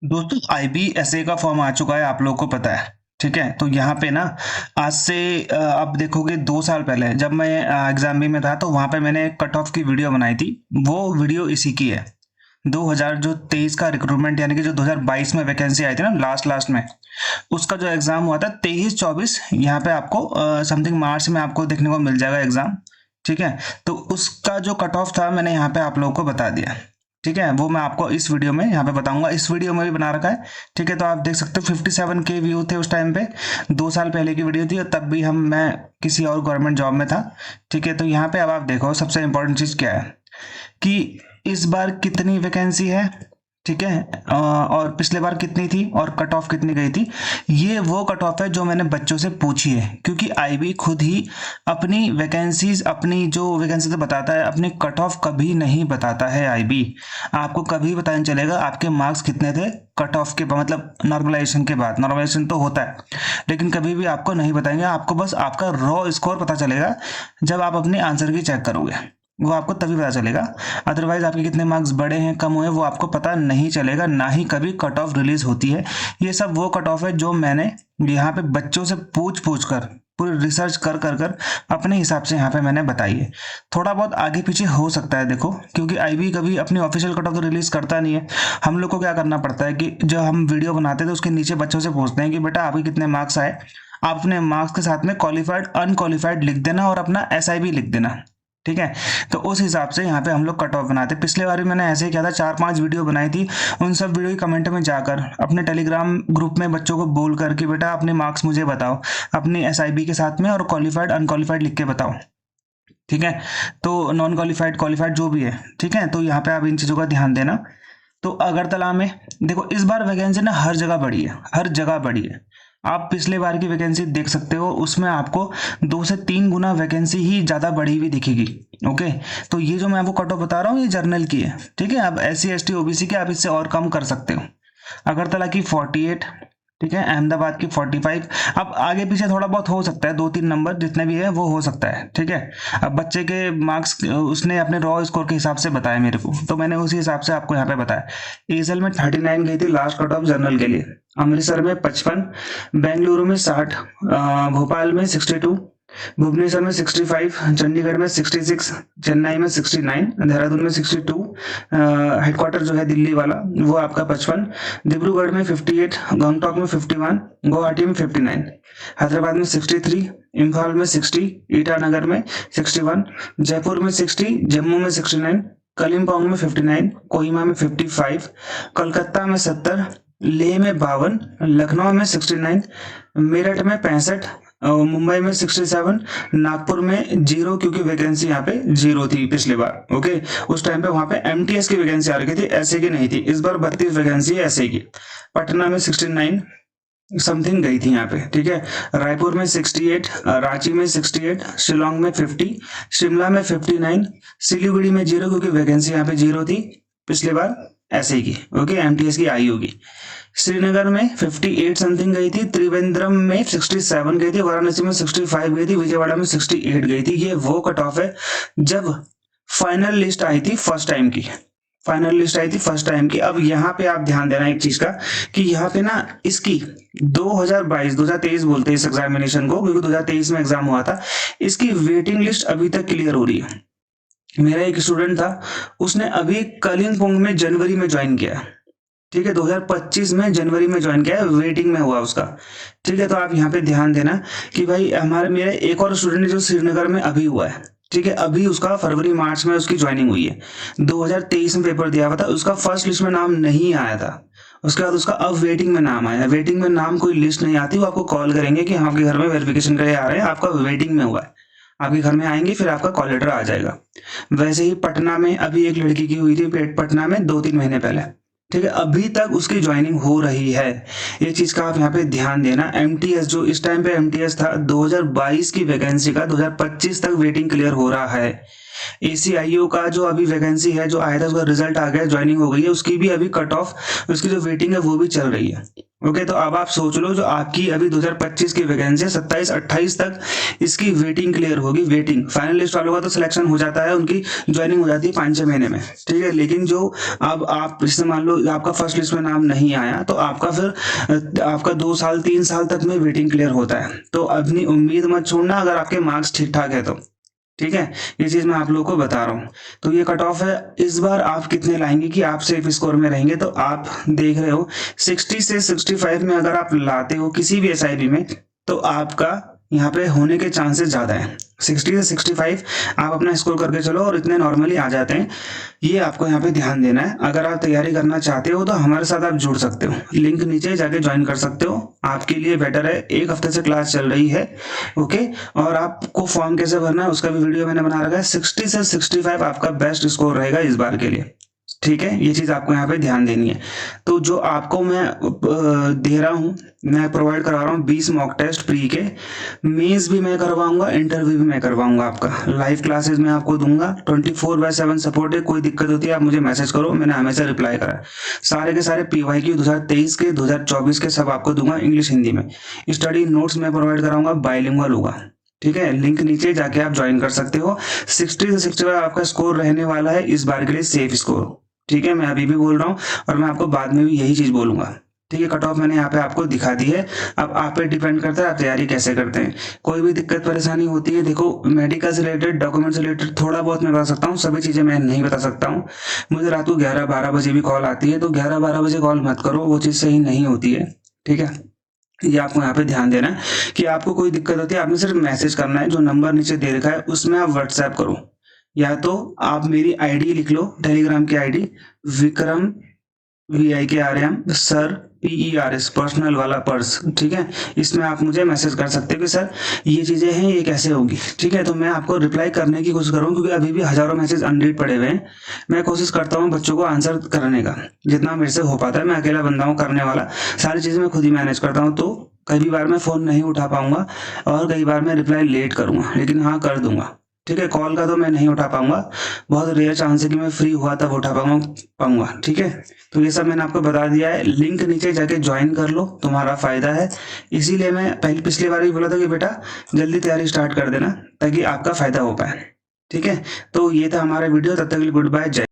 दोस्तों IBSA का form आ चुका है, आप लोगों को पता है। ठीक है, तो यहाँ पे ना आज से आप देखोगे 2 साल पहले जब मैं एग्जाम बी में था तो वहाँ पे मैंने कट ऑफ की वीडियो बनाई थी। वो वीडियो इसी की है। 2023 का रिक्रूटमेंट यानी कि जो 2022 में वैकेंसी आई थी ना लास्ट लास्ट में, उसका जो एग्जाम हुआ था 23-24, यहाँ पे आपको समथिंग मार्च में आपको देखने को मिल जाएगा एग्जाम। ठीक है, तो उसका जो कट ऑफ था मैंने यहाँ पे आप लोगों को बता दिया। ठीक है, वो मैं आपको इस वीडियो में यहाँ पे बताऊंगा, इस वीडियो में भी बना रखा है। ठीक है, तो आप देख सकते हो 57K व्यू थे उस टाइम पे, 2 साल पहले की वीडियो थी और तब भी मैं किसी और गवर्नमेंट जॉब में था। ठीक है, तो यहाँ पे अब आप देखो सबसे इंपॉर्टेंट चीज क्या है कि इस बार कितनी वैकेंसी है। ठीक है, और पिछले बार कितनी थी और कट ऑफ कितनी गई थी। ये वो कट ऑफ है जो मैंने बच्चों से पूछी है, क्योंकि IB खुद ही अपनी वैकेंसीज, अपनी जो वैकेंसी तो बताता है, अपनी कट ऑफ कभी नहीं बताता है। IB आपको कभी पता नहीं चलेगा आपके मार्क्स कितने थे कट ऑफ के बाद, मतलब नॉर्मलाइजेशन के बाद। नॉर्मलाइजेशन तो होता है लेकिन कभी भी आपको नहीं बताएंगे, आपको बस आपका रॉ स्कोर पता चलेगा जब आप अपनी आंसर की चेक करोगे, वो आपको तभी पता चलेगा। अदरवाइज आपके कितने मार्क्स बढ़े हैं कम हुए वो आपको पता नहीं चलेगा, ना ही कभी कट ऑफ रिलीज होती है। ये सब वो कट ऑफ है जो मैंने यहाँ पे बच्चों से पूछ कर, पूरी रिसर्च कर अपने हिसाब से यहाँ पे मैंने बताई है। थोड़ा बहुत आगे पीछे हो सकता है देखो, क्योंकि IB कभी अपनी ऑफिशियल कट ऑफ तो रिलीज करता नहीं है। हम लोग को क्या करना पड़ता है कि जब हम वीडियो बनाते हैं तो उसके नीचे बच्चों से पूछते हैं कि बेटा आपके कितने मार्क्स आए, आप अपने मार्क्स के साथ में क्वालिफाइड अनक्वालिफाइड लिख देना और अपना SIB लिख देना। ठीक है, तो उस हिसाब से यहाँ पे हम लोग कट ऑफ बनाते। पिछले बार भी मैंने ऐसे ही किया था, 4-5 वीडियो बनाई थी। उन सब वीडियो की कमेंट में जाकर अपने टेलीग्राम ग्रुप में बच्चों को बोल कर कि बेटा अपने मार्क्स मुझे बताओ अपनी SIB के साथ में और क्वालिफाइड अनक्वालिफाइड लिख के बताओ। ठीक है, तो नॉन क्वालिफाइड क्वालिफाइड जो भी है। ठीक है, तो यहाँ पे आप इन चीज़ों का ध्यान देना। तो अगरतला में देखो इस बार वैकेंसी ना हर जगह बढ़ी है, हर जगह बढ़ी है। आप पिछले बार की वैकेंसी देख सकते हो, उसमें आपको 2 से 3 गुना वैकेंसी ही ज़्यादा बढ़ी हुई दिखेगी। ओके, तो ये जो मैं आपको कट ऑफ बता रहा हूँ ये जर्नल की है। ठीक है, अब SC ST OBC के आप इससे और कम कर सकते हो। अगरतला की 48, ठीक है, अहमदाबाद की 45। अब आगे पीछे थोड़ा बहुत हो सकता है, 2-3 नंबर जितने भी है वो हो सकता है। ठीक है, अब बच्चे के मार्क्स उसने अपने रॉ स्कोर के हिसाब से बताया मेरे को, तो मैंने उसी हिसाब से आपको यहाँ पे बताया। एजल में 39 गई थी लास्ट कट ऑफ जनरल के लिए, अमृतसर में 55, बेंगलुरु में 60, भोपाल में 62, भुवनेश्वर में 65, चंडीगढ़ में 66, चेन्नई में 69, देहरादून में 62, हेडक्वार्टर जो है दिल्ली वाला वो आपका 55, डिब्रूगढ़ में 58, गंगटोक में 51, गुवाहाटी में 59, हैदराबाद में 63, इम्फाल में 60, ईटानगर में 61, जयपुर में 60, जम्मू में 69, कलिम्पोंग में 59, कोहिमा में 55, कोलकाता में 70, लेह में 52, लखनऊ में 69, मेरठ में 65, मुंबई में 67, नागपुर में 0, क्योंकि वैकेंसी यहाँ पे 0 थी पिछले बार। ओके, उस टाइम पे वहां पे MTS की वैकेंसी आ रही थी, ऐसे की नहीं थी। इस बार 32 वैकेंसी है ऐसे की। पटना में 69 समथिंग गई थी यहाँ पे। ठीक है, रायपुर में 68, रांची में 68, शिलोंग में 50, शिमला में 59, सिलीगुड़ी में 0, क्योंकि वैकेंसी यहाँ पे 0 थी पिछले बार ऐसे की। ओके, MTS की आई होगी। श्रीनगर में 58 समथिंग गई थी, त्रिवेंद्रम में 67 गई थी, वाराणसी में 65 गई थी, विजयवाड़ा में 68 गई थी। ये वो कट ऑफ है जब फाइनल लिस्ट आई थी फर्स्ट टाइम की, फाइनल लिस्ट आई थी फर्स्ट टाइम की। अब यहाँ पे आप ध्यान देना एक चीज का कि यहाँ पे ना इसकी 2023 बोलते हैं इस एग्जामिनेशन को, क्योंकि 2023 में एग्जाम हुआ था। इसकी वेटिंग लिस्ट अभी तक क्लियर हो रही है। मेरा एक स्टूडेंट था, उसने अभी कलिम्पोंग में जनवरी में ज्वाइन किया। ठीक है, 2025 में जनवरी में ज्वाइन किया है, वेटिंग में हुआ उसका। ठीक है, तो आप यहाँ पे ध्यान देना कि भाई मेरा एक और स्टूडेंट है जो श्रीनगर में अभी हुआ है। ठीक है, अभी उसका फरवरी मार्च में उसकी ज्वाइनिंग हुई है। 2023 में पेपर दिया हुआ था, उसका फर्स्ट लिस्ट में नाम नहीं आया था। उसके बाद उसका अब वेटिंग में नाम आया। वेटिंग में नाम कोई लिस्ट नहीं आती, वो आपको कॉल करेंगे कि हाँ आपके घर में वेरिफिकेशन के लिए आ रहे हैं, आपका वेटिंग में हुआ है। आपके घर में आएंगे फिर आपका कॉल लेटर आ जाएगा। वैसे ही पटना में अभी एक लड़की की हुई थी पटना में 2-3 महीने पहले। ठीक है, अभी तक उसकी ज्वाइनिंग हो रही है। ये चीज का आप यहाँ पे ध्यान देना। MTS जो इस टाइम पे MTS था 2022 की वैकेंसी का 2025 तक वेटिंग क्लियर हो रहा है। ACIO का जो अभी वैकेंसी है जो आया था उसका रिजल्ट आ गया, ज्वाइनिंग हो गई है, उसकी भी अभी कट ऑफ, उसकी जो वेटिंग है वो भी चल रही है। ओके, तो अब आप सोच लो, जो आपकी अभी 2025 की वैकेंसी है 27-28 तक इसकी वेटिंग क्लियर होगी। वेटिंग फाइनल लिस्ट वालों का तो सिलेक्शन हो जाता है, उनकी ज्वाइनिंग हो जाती है 5-6 महीने में, ठीक है। लेकिन जो अब आप जैसे मान लो आपका फर्स्ट लिस्ट में नाम नहीं आया, तो आपका फिर आपका 2 साल 3 साल तक में वेटिंग क्लियर होता है। तो अपनी उम्मीद मत छोड़ना अगर आपके मार्क्स ठीक ठाक है तो, ठीक है। ये चीज मैं आप लोगों को बता रहा हूँ। तो ये कट ऑफ है। इस बार आप कितने लाएंगे कि आप सेफ स्कोर में रहेंगे, तो आप देख रहे हो 60 से 65 में अगर आप लाते हो किसी भी एसआईबी में, तो आपका यहाँ पे होने के चांसेस ज्यादा है। 60 से 65 आप अपना स्कोर करके चलो और इतने नॉर्मली आ जाते हैं। ये आपको यहाँ पे ध्यान देना है। अगर आप तैयारी करना चाहते हो तो हमारे साथ आप जुड़ सकते हो, लिंक नीचे जाके ज्वाइन कर सकते हो, आपके लिए बेटर है। 1 हफ्ते से क्लास चल रही है, ओके। और आपको फॉर्म कैसे भरना है उसका भी वीडियो मैंने बना रखा है। 60 से 65 आपका बेस्ट स्कोर रहेगा इस बार के लिए, ठीक है। ये चीज आपको यहाँ पे ध्यान देनी है। तो जो आपको मैं दे रहा हूँ, मैं प्रोवाइड करवा रहा हूँ 20 मॉक टेस्ट प्री के, मेंस भी मैं करवाऊंगा, इंटरव्यू भी मैं करवाऊंगा। आपका लाइव क्लासेस मैं आपको दूंगा, 24/7 सपोर्ट है। कोई दिक्कत होती है आप मुझे मैसेज करो, मैंने हमेशा रिप्लाई करा है। सारे के सारे PYQ 2023 के 2024 के सब आपको दूंगा, इंग्लिश हिंदी में। स्टडी नोट्स मैं प्रोवाइड कराऊंगा, बाइलिंगुअल होगा, ठीक है। लिंक नीचे जाके आप ज्वाइन कर सकते हो। 60 से 65 आपका स्कोर रहने वाला है इस बार के लिए, सेफ स्कोर, ठीक है। मैं अभी भी बोल रहा हूँ और मैं आपको बाद में भी यही चीज बोलूंगा, ठीक है। कट ऑफ मैंने यहाँ पे आपको दिखा दी है। अब आप पे डिपेंड करता है आप तैयारी कैसे करते हैं। कोई भी दिक्कत परेशानी होती है, देखो मेडिकल से रिलेटेड, डॉक्यूमेंट से रिलेटेड थोड़ा बहुत मैं बता सकता हूँ, सभी चीजें मैं नहीं बता सकता हूँ। मुझे रात को 11-12 बजे भी कॉल आती है, तो 11-12 बजे कॉल मत करो, वो चीज सही नहीं होती है, ठीक है। ये आपको यहाँ पे ध्यान देना है कि आपको कोई दिक्कत होती है, आपने सिर्फ मैसेज करना है, जो नंबर नीचे दे रखा है उसमें आप व्हाट्सएप करो, या तो आप मेरी आईडी लिख लो, टेलीग्राम की ID Vikram VIKRM sir PERS, personal वाला पर्स, ठीक है। इसमें आप मुझे मैसेज कर सकते हो कि सर ये चीजें हैं, ये कैसे होगी, ठीक है। तो मैं आपको रिप्लाई करने की कोशिश करूँ, क्योंकि अभी भी हजारों मैसेज अनरीड पड़े हुए हैं। मैं कोशिश करता हूँ बच्चों को आंसर करने का, जितना मेरे से हो पाता है। मैं अकेला बंदा हूँ करने वाला, सारी चीजें मैं खुद ही मैनेज करता हूँ। तो कई बार मैं फोन नहीं उठा पाऊंगा और कई बार मैं रिप्लाई लेट करूंगा, लेकिन हाँ कर दूंगा, ठीक है। कॉल का तो मैं नहीं उठा पाऊंगा, बहुत रेयर चांस है कि मैं फ्री हुआ तब उठा पाऊंगा, ठीक है। तो ये सब मैंने आपको बता दिया है। लिंक नीचे जाके ज्वाइन कर लो, तुम्हारा फायदा है। इसीलिए मैं पिछली बार भी बोला था कि बेटा जल्दी तैयारी स्टार्ट कर देना, ताकि आपका फायदा हो पाए, ठीक है। तो ये था हमारा वीडियो, तब तक के लिए गुड बाय, जय हिंद।